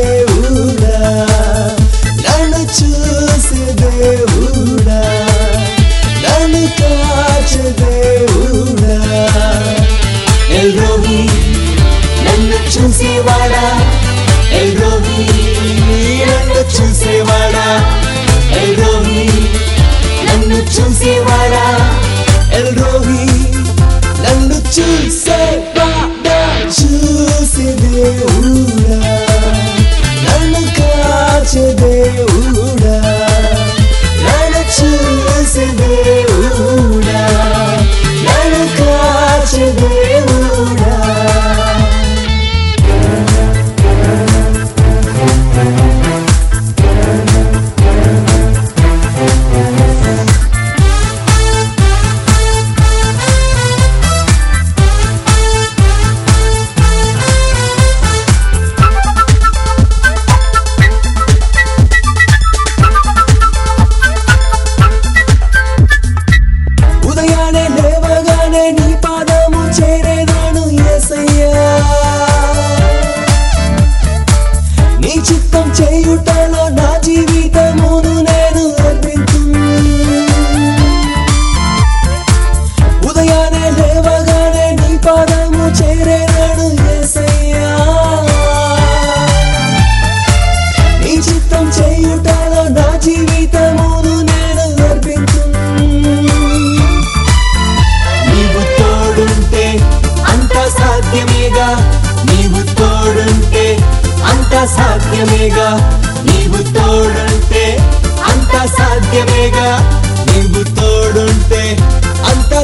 దేవుడా నన్ను చూసే దేవుడా నన్ను కాచే దేవుడా ఎల్రోహి నన్ను చూసేవాడా ఎల్రోహి నన్ను చూసేవాడా ఎల్రోహి నన్ను చూసేవాడా ఎల్రోహి నన్ను చూసేవాడా చూసే దేవుడా నన్ను కాచే దేవుడా నన్ను చూసే దేవుడా నన్ను కాచే దేవుడా చేయుటలో నా జీవితమును నేను అర్పించును ఉదయాన్నే లేవగానే నీ పాదము చేరేనాడు యేసయ్యా నీ చిత్తం చేయుటలో నా జీవితమును నేను అర్పించును నీవు తోడుంటే అంతా సాధ్యమేగా నీవు తోడుంటే అంతా సాధ్యమేగా నీవు తోడుంటే అంతా సాధ్యమేగా నీవు తోడుంటే అంతా